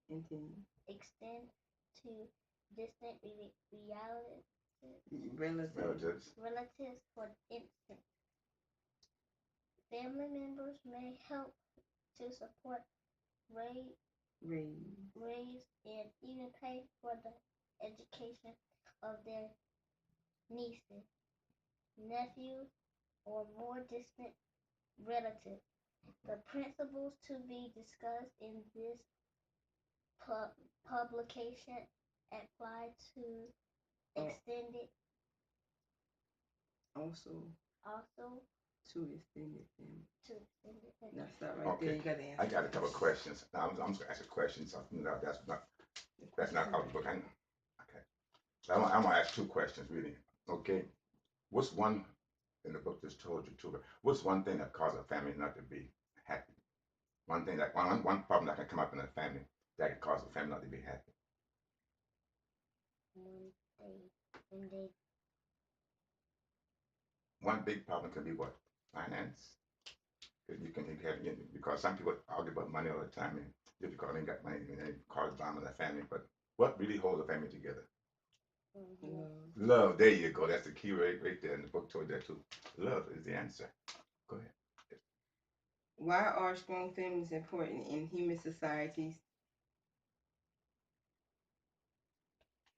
extend to distant relatives. For instance, family members may help to support, raise, and even pay for the education of their nieces, nephews, or more distant relatives. The principles to be discussed in this publication apply to extended also to extended family. Now stop right there. You got to answer. I got a couple of questions. Now I'm just gonna ask a question. So that's not out of the book. Okay. So I'm gonna ask two questions really. Okay. What's one in the book just told you too? What's one thing that causes a family not to be happy? One thing that one problem that can come up in a family that can cause a family not to be happy. When they One big problem can be what? Finance. You can have, because some people argue about money all the time, and just because they got money, they cause drama in the family. But what really holds a family together? Love. There you go. That's the key right there. And the book told you that too. Love is the answer. Go ahead. Why are strong families important in human societies?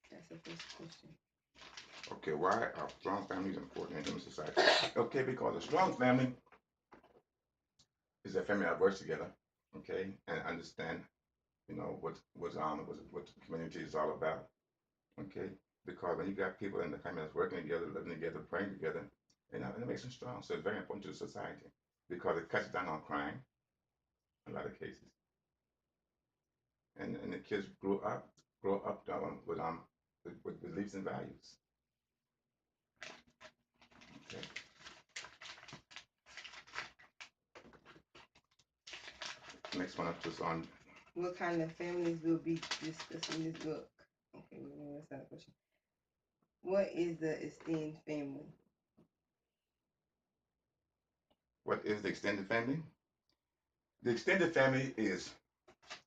That's the first question. Okay, why are strong families important in human society? Okay, because a strong family is a family that works together, okay, and understand, what the community is all about, okay. Because when you got people in the family that's working together, living together, praying together, and it makes them strong. So it's very important to the society because it cuts down on crime in a lot of cases, and the kids grow up with beliefs and values. Okay. Next one up is on. What kind of families will be discussed in this book? Okay, that's not a question. What is the extended family? What is the extended family? The extended family is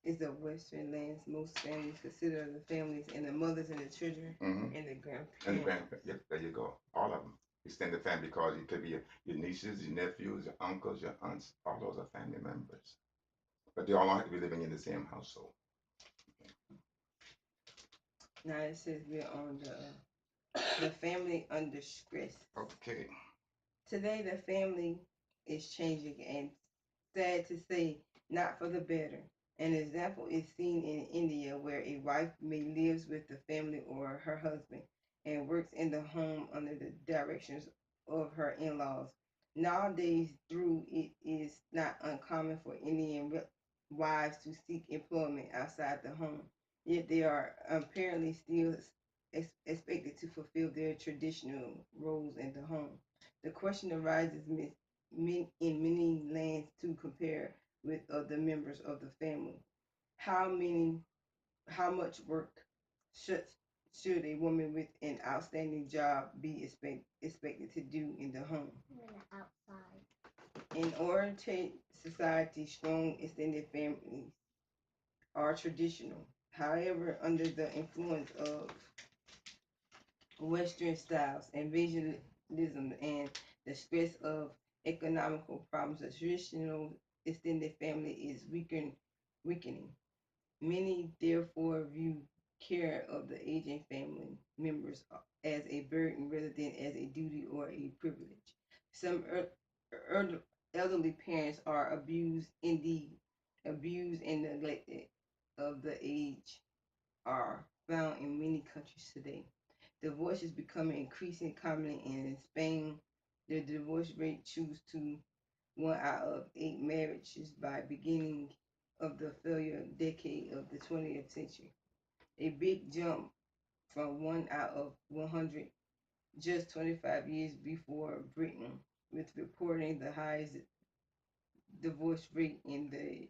the Western lands. Most families consider the families and the mothers and the children and the grandparents. And the grandparents. Yep, there you go. All of them. Extended family because it could be your nieces, your nephews, your uncles, your aunts. All those are family members. But they all don't have to be living in the same household. Now it says we're on the family under stress. Okay. Today the family is changing, and sad to say, not for the better. An example is seen in India where a wife may lives with the family or her husband and works in the home under the directions of her in-laws. Nowadays, through it is not uncommon for Indian wives to seek employment outside the home, yet they are apparently still expected to fulfill their traditional roles in the home. The question arises in many lands to compare with other members of the family. How much work should should a woman with an outstanding job be expected to do in the home? outside. In oriented society, strong extended families are traditional. However, under the influence of Western styles and visualism and the stress of economical problems, the traditional extended family is weakening. Many therefore view care of the aging family members as a burden rather than as a duty or a privilege. Some elderly parents are abused and neglected of the age are found in many countries today. Divorce is becoming increasingly common in Spain. The divorce rate choose to 1 out of 8 marriages by beginning of the failure decade of the 20th century. A big jump from 1 out of 100 just 25 years before Britain, with reporting the highest divorce rate in the